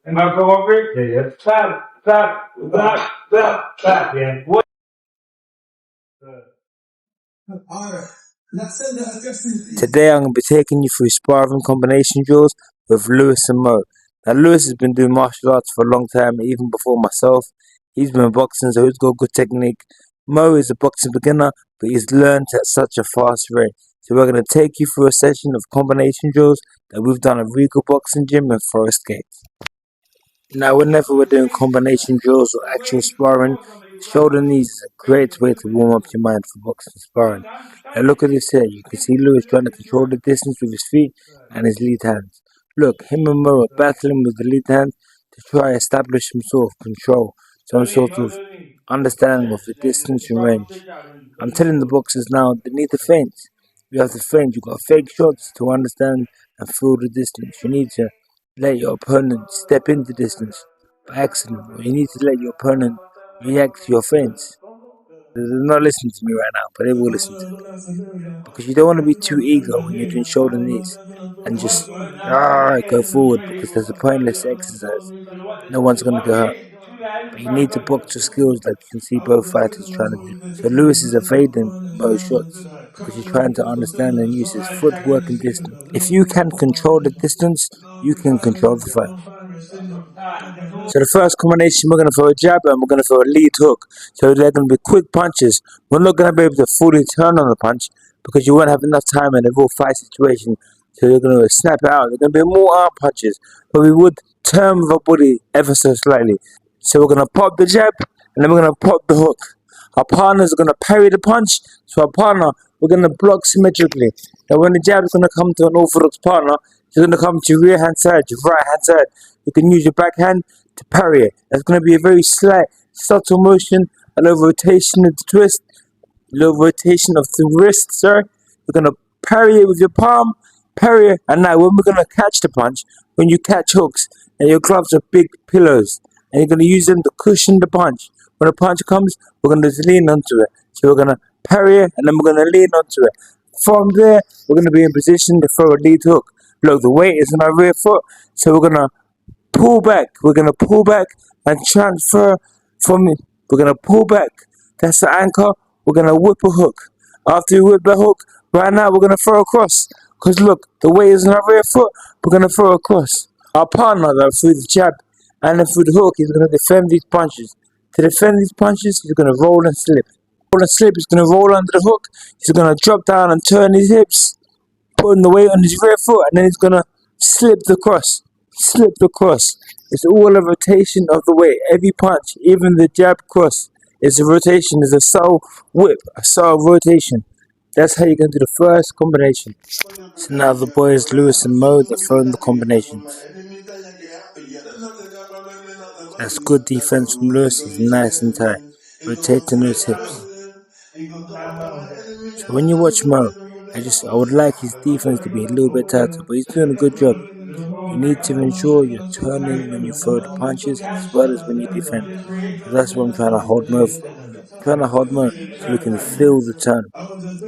And now come over here. Yeah, yeah. Tap. Yeah. What? Today I'm going to be taking you through sparring combination drills with Lewis and Mo. Now Lewis has been doing martial arts for a long time, even before myself. He's been boxing, so he's got good technique. Mo is a boxing beginner, but he's learned at such a fast rate. So we're going to take you through a session of combination drills that we've done at Regal Boxing Gym in Forest Gate. Now, whenever we're doing combination drills or actual sparring, shoulder knees is a great way to warm up your mind for boxing sparring. Now, look at this here. You can see Lewis trying to control the distance with his feet and his lead hands. Look, him and Mo are battling with the lead hand to try to establish some sort of control, some sort of understanding of the distance and range. I'm telling the boxers now they need to feint. You have to feint. You've got to fake shots to understand and feel the distance. You need to let your opponent step into distance by accident, or you need to let your opponent react to your feints. They're not listening to me right now, but they will listen to it. Because you don't want to be too eager when you're doing shoulder knees and just go forward because there's a pointless exercise. No one's going to get hurt. But you need to box your skills like you can see both fighters trying to do. So Lewis is evading most shots because he's trying to understand and use his footwork and distance. If you can control the distance, you can control the fight. So the first combination, we're going to throw a jab and we're going to throw a lead hook. So they're going to be quick punches. We're not going to be able to fully turn on the punch because you won't have enough time in a real fight situation. So they're going to snap it out. They're going to be more arm punches, but we would turn the body ever so slightly. So we're going to pop the jab and then we're going to pop the hook. Our partners are going to parry the punch. So our partner, we're going to block symmetrically. Now when the jab is going to come to an orthodox partner, it's going to come to your rear hand side, your right hand side. You can use your backhand to parry it. That's going to be a very slight, subtle motion, a little rotation of the twist, a little rotation of the wrist, sir. You're going to parry it with your palm, parry it, and now when we're going to catch the punch, when you catch hooks, and your gloves are big pillows, and you're going to use them to cushion the punch. When a punch comes, we're going to lean onto it. So we're going to parry it, and then we're going to lean onto it. From there, we're going to be in position to throw a lead hook. Look, the weight is on our rear foot, so we're going to pull back. We're going to pull back and transfer from it. We're going to pull back. That's the anchor. We're going to whip a hook. After we whip the hook, right now we're going to throw across. Because look, the weight is on our rear foot. We're going to throw across. Our partner, though, through the jab and then through the hook, he's going to defend these punches. To defend these punches, he's going to roll and slip. Roll and slip, he's going to roll under the hook. He's going to drop down and turn his hips, putting the weight on his rear foot, and then he's going to slip the cross. Slip the cross. It's all a rotation of the weight. Every punch, even the jab cross, is a rotation, is a subtle whip, a subtle rotation. That's how you're going to do the first combination. So now the boys Lewis and Mo, they're throwing the combinations. That's good defense from Lewis. He's nice and tight, rotating those hips. So when you watch Mo, I would like his defense to be a little bit tighter, but he's doing a good job. You need to ensure you're turning when you throw the punches as well as when you defend. So that's what I'm trying to hold Mo for. I'm trying to hold Mo so we can feel the turn.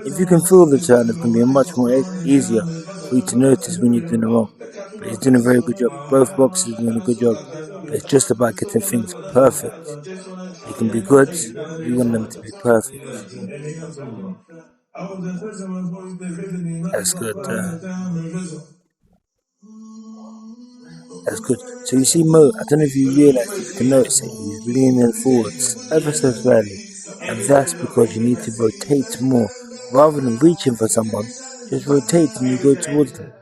If you can feel the turn, it's going to be much more easier for you to notice when you're doing it wrong. But he's doing a very good job. Both boxers are doing a good job. But it's just about getting things perfect. They can be good, but we want them to be perfect. That's good. That's good. So you see Mo, I don't know if you realize, if you can notice it, he's leaning forwards ever so slightly. And that's because you need to rotate more. Rather than reaching for someone, just rotate and you go towards them.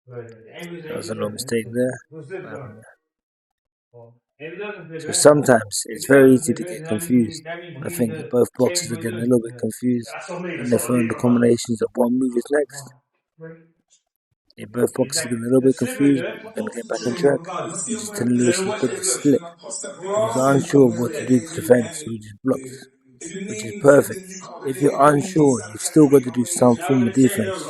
That was a little mistake there. So sometimes it's very easy to get confused. I think that both boxers are getting a little bit confused and they're throwing the combinations of what move is next. Both boxers are getting a little bit confused, but we're going to get back on track. He's just telling Lewis he's got to slip. He was unsure of what to do to defend, so he just blocks, which is perfect. If you're unsure, you've still got to do some form of defense.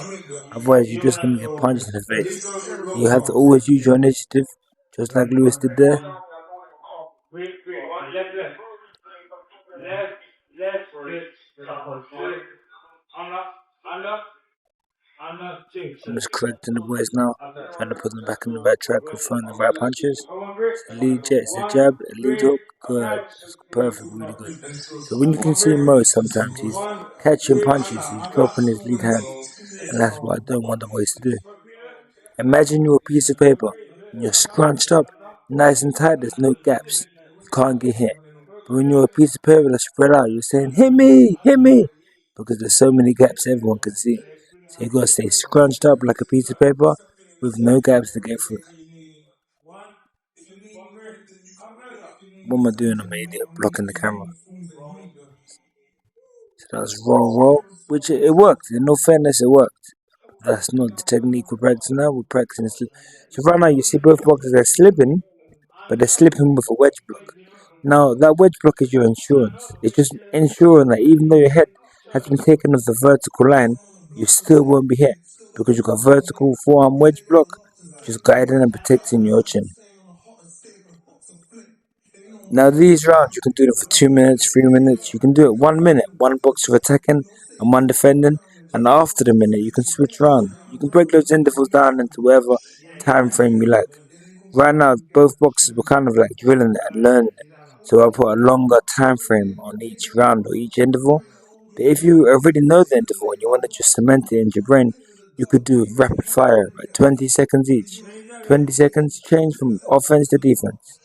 Otherwise, you're just going to get punched in the face. So you have to always use your initiative, just like Lewis did there. I'm just correcting the boys now, trying to put them back in the right track with throwing the right punches. It's the lead jet, it's the jab, a lead hook, good. That's perfect, really good. So when you can see Mo sometimes, he's catching punches, he's dropping his lead hand. And that's what I don't want the boys to do. Imagine you're a piece of paper, and you're scrunched up, nice and tight, there's no gaps. You can't get hit. But when you're a piece of paper that's spread out, you're saying, hit me, because there's so many gaps everyone can see. So you gotta stay scrunched up like a piece of paper with no gaps to get through. What am I doing? I'm an idiot, blocking the camera. So that was roll, which it worked. In all fairness, it worked. That's not the technique we're practicing now. We're practicing. So right now, you see both boxers are slipping, but they're slipping with a wedge block. Now, that wedge block is your insurance. It's just ensuring that even though your head has been taken off the vertical line, you still won't be hit because you've got vertical forearm wedge block, just guiding and protecting your chin. Now, these rounds, you can do them for 2 minutes, 3 minutes. You can do it 1 minute, one boxer attacking and one defending. And after the minute, you can switch round. You can break those intervals down into whatever time frame you like. Right now, both boxers were kind of like drilling it and learning it. So I put a longer time frame on each round or each interval. But if you already know the interval and you want to just cement it in your brain, you could do rapid fire, like 20 seconds each. 20 seconds, change from offense to defense.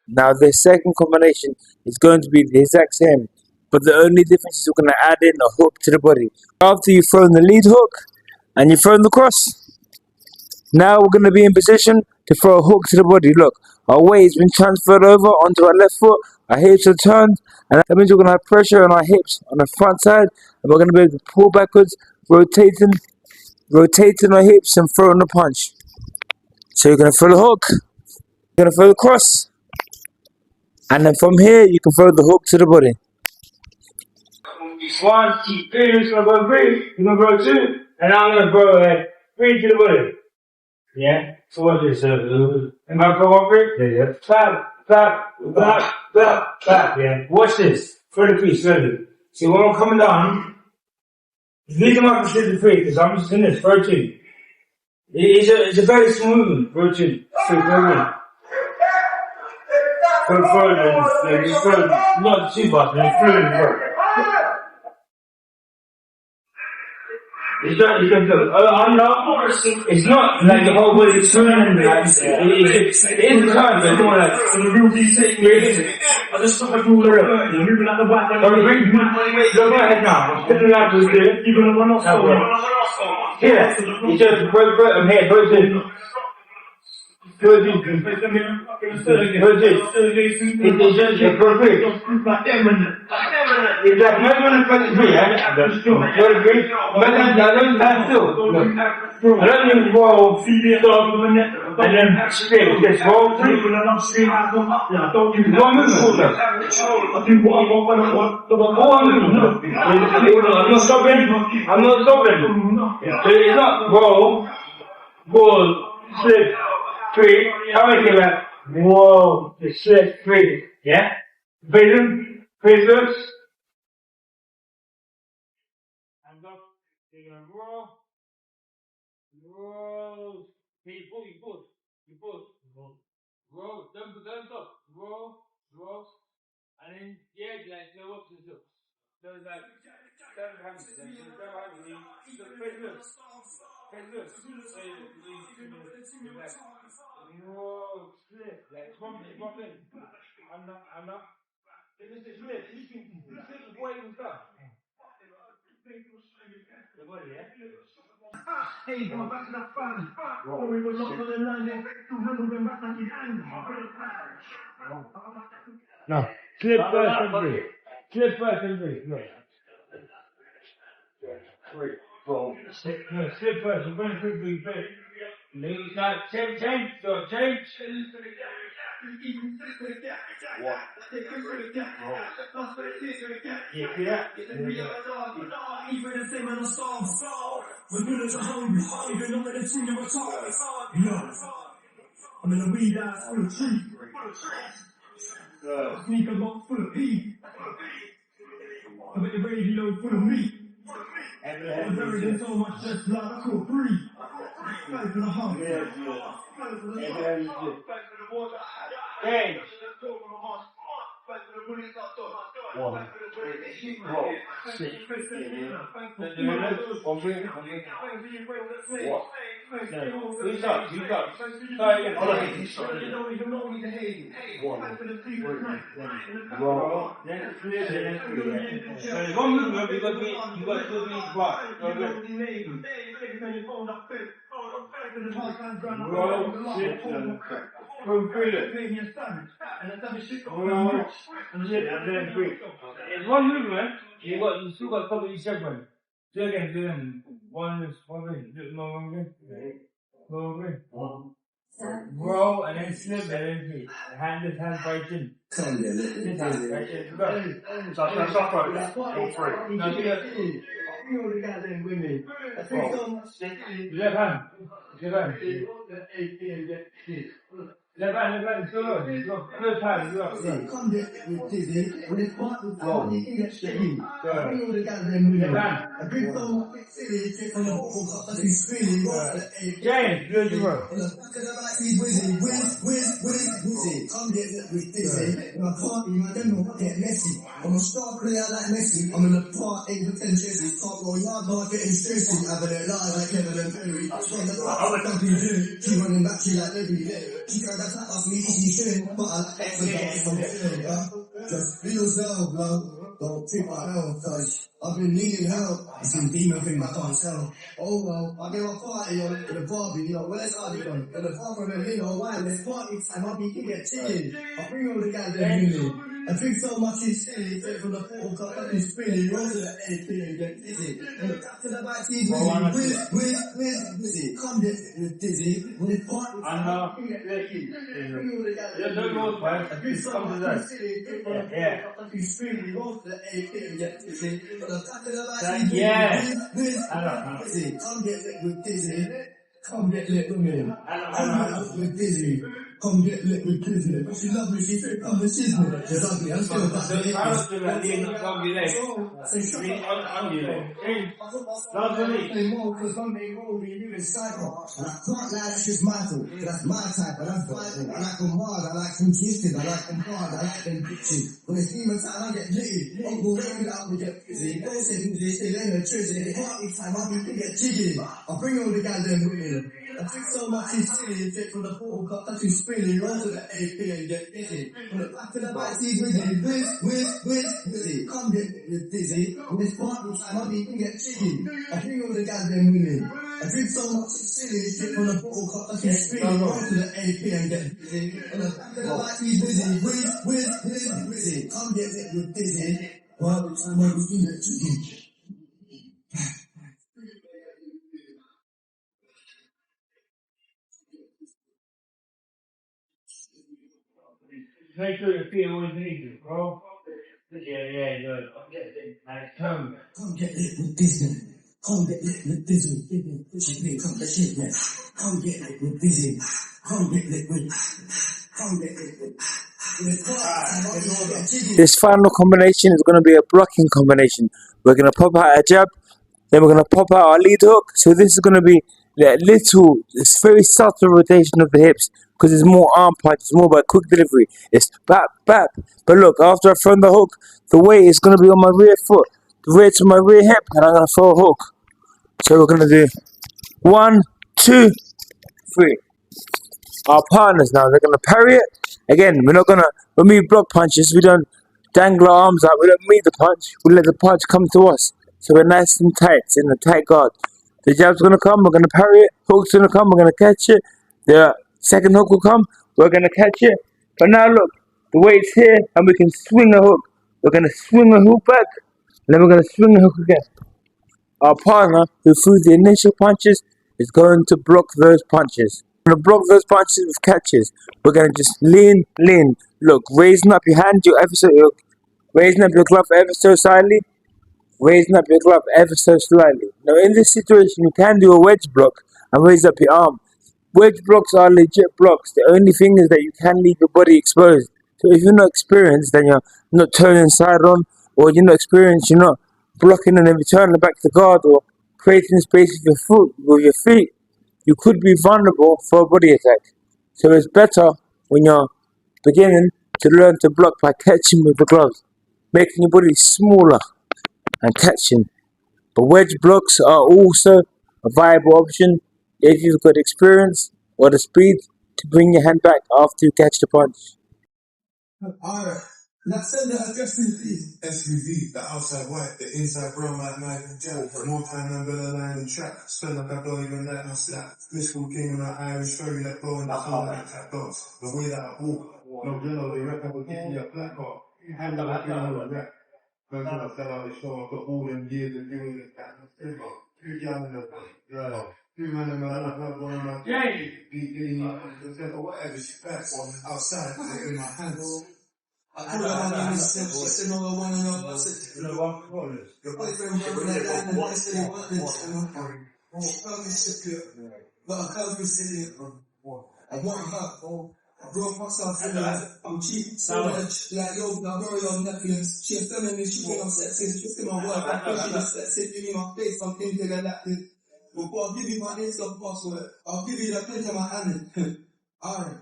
Now the second combination is going to be the exact same, but the only difference is we're going to add in a hook to the body. After you've thrown the lead hook and you've thrown the cross, now we're going to be in position to throw a hook to the body. Look, our weight has been transferred over onto our left foot, our hips are turned, and that means we're going to have pressure on our hips on the front side, and we're going to be able to pull backwards, rotating our hips and throwing the punch. So you're going to throw the hook, you're going to throw the cross, and then from here you can throw the hook to the body. 1, 2, 3, it's gonna go 3, you're gonna go 2, and I'm gonna go 3 to the body. Yeah? So what is it? Am I go on 3? Yeah. Clap, yeah? Watch this. Throw the piece, ready. See, when I'm coming down, these are my considered 3, because I'm just in this, throw 2. It's a very smooth, throw 2. So, throw it, just throw it, not too fast, and throw it, It's not, it's not like the whole body turning, like, it's a time, but more like, I just stop like all around, you're moving out the back, go ahead now, put the lamp to do, you're gonna run off somewhere. Yeah, you just put them here, put it in. It's just appropriate. It's like not going to put me, yeah? You're agree? But then I don't have to. I don't even go and then straight. Just go through. Go move. I'm not stopping. So it's not go, slip. 3, how many give that? Whoa, the slip 3, yeah? Vision, prisoners. Hands up, you're gonna roll, you pull, roll, don't stop, roll, and then, yeah, like, go up to the top. So it's like, don't have it, the prisoners. Whoa, slip, like, come in. I'm not. It is a slip, you slip before you even start. The body, yeah? Hey, go back to that fan. We were locked on the line, they the rhythm went back like his anger. No. Slip first and breathe. Slip first and breathe. Look. No, slip first. You're going to quickly breathe. Now, change. So, change. What? Yeah. I'm in a weed ass full of trees. Sneak a box full of pee. I'm at the radio full of meat. I'm buried in so much just blood I couldn't breathe. Back to the hump. Hey. One. It's one movement. You still got a couple of each segment. Do it again. Do them. One way. Do it lower way. Roll and then slip and then feet. Hand right in. This hand right in. Go. Stop right. All three. Now do that. Left hand. Left hand, still on. First hand, go. Come get with dizzy. When it's part of the time, you get shit in. Left hand. A big dog, silly, take on the ball, but he's spinning. James, good work. Wizzy. Come get with dizzy. When I party, I don't know what get messy. I'm a star player like Messi. I'm in the part, ain't pretentious. Can't roll yard, not getting stressy. Having it live like Kevin and Perry. Strong as I'm she running back, she like every day. She got that tap off me, she shouldn't. But I like excellent. Just be yourself, love. Don't take my help, cause I've been needing help. It's been demon thing I can't tell. Oh well, I get my party on in the Barbie, well let's argue on. In the farm and why, let's party time, I'll be get chicken. I'll bring all the guys there uni. I drink so much it's silly, take from the portal cup, I've been spinning, roll to the AP and get dizzy. And back to the back team, wizzy. Come get dizzy, when it's party time, I'll be get lucky. Bring all the guys there uni. I drink so much it's silly, take from the portal cup, I've been spinning, roll to the AP and get dizzy. And back to the back team, wizzy. Come get lit with dizzy. Come get lit with me. Come get lit with dizzy. Come get lit with Disney. She loves me, she said, come and she's me. She's ugly, I'm still back to it. Say, shut up. Say more, cause one day roll me, you is psycho. And I can't lie, that's just my talk. That's my type, and I'm fighting. I like them hard, I like them twisted, I like them hard, I like them bitches. When it's demon time, I get litty. Uncle Ray without me get busy. Don't say who's this, they ain't a trizzy. Party time, I'll be get jiggy. I'll bring all the guys in with me. I drink so much it's silly, take from the portal cup, that's too spinning, roll to the AP and get dizzy. From the back to the back, see wizzy. Come get with dizzy. When it's party time, I'll be get jiggy. I bring all the guys in winning. I drink so much it's silly, take from the portal cup, that's too spinning, roll to the AP and get dizzy. From the back to the back, see wizzy. Come get with dizzy. Party time, I'll be get jiggy. Make sure your feet always easy, bro. Yeah, good. Come get lit with Disney. Come get lit with Disney. Come get shit, yeah. Come get lit with Disney. Come get lit with. This final combination is going to be a blocking combination. We're going to pop out a jab, then we're going to pop out our lead hook. So this is going to be a little, it's very subtle rotation of the hips because it's more arm punch, it's more about quick delivery. It's bap. But look, after I've thrown the hook, the weight is going to be on my rear foot, the weight to my rear hip, and I'm going to throw a hook. So we're going to do 1, 2, 3. Our partners now, they're going to parry it. Again, we're not going to, when we block punches, we don't dangle our arms out, we don't meet the punch, we let the punch come to us. So we're nice and tight, it's in a tight guard. The jab's going to come, we're going to parry it. Hook's going to come, we're going to catch it. The second hook will come, we're going to catch it. But now look, The weight's here, and we can swing a hook. We're going to swing a hook back, and then we're going to swing a hook again. Our partner, who threw the initial punches, is going to block those punches. We're going to block those punches with catches. We're going to just lean. Look, raising up your hand, raising up your glove ever so slightly, raising up your glove ever so slightly. Now, in this situation, you can do a wedge block and raise up your arm. Wedge blocks are legit blocks. The only thing is that you can leave your body exposed. So if you're not experienced, then you're not turning side on, or you're not experienced, you're not blocking and then returning back to guard, or creating space with your feet, you could be vulnerable for a body attack. So it's better when you're beginning to learn to block by catching with the gloves, making your body smaller and catching. But wedge blocks are also a viable option if you've got experience or the speed to bring your hand back after you catch the punch. Alright, now send the addressing please. SUV, the outside white, the inside brown like Michael Jack. More time than better line and track. Spend like I don't even like my slap. Fiscal king on that Irish ferry that go in the soul like tap dogs. The way that I walk, no yellow, they reckon I will give me a black heart. Hand up like a rap. When I fell out the show, I've got all them years of doing it. Too young in the yeah. Two men in my life, one of my whatever she backs outside, in my hands. I put her on the step, she said, no, I want to know. I said, your boyfriend running that line and I said, what the but I can't be sitting I want her. I broke myself in I'm cheap, so much. Like, yo, I borrow your Netflix. She's telling me she think I'm sexy, she's in my work. I think she's sexy, give me my face, I'm thinking of that thing. But I'll give you my Insta password. I'll give you the print of my hand. Alright.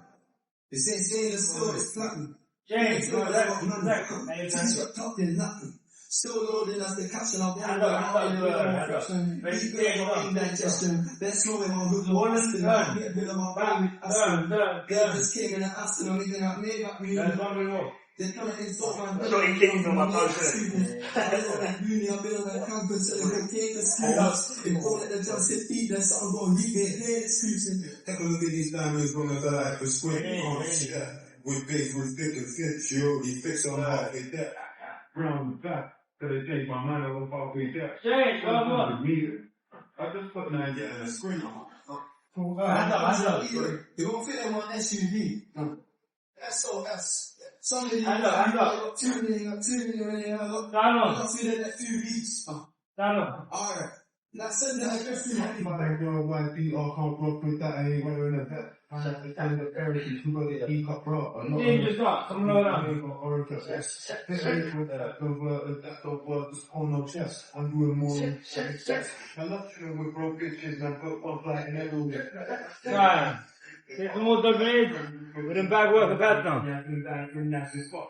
This ain't stainless steel, it's platinum. James, t-shirt talking nothing. Still loading as the caption of one of the indigestion. They're slowing my hood low. Get rid of my body. Girl just came in an Aston and even at me back me. They're trying to insult my head. I've been on the campus selling containers. If all of them just sit deep, then something going to get their excuses. Take a look at these diamonds from the life for squint. With big, with thick and fit, she already fixed on half with that. Brown back, so they take my money over half with that. James, I just put that in the screen. You won't fit in one SUV. SOS. Somebody got 2 million, I got feeling like 2 weeks. Alright. Now send that address to me. My girl, white beat, I can't rock with that, I ain't wearing a vet. I have to send the parents, who got the E-cup bro. I'm not orange chest. That don't work, just hold no chest. I'm doing more sex. I love shooting with broke bitches and put one flight in everywhere. Right. It's more double. We're in bad work about now. Yeah, in that spot.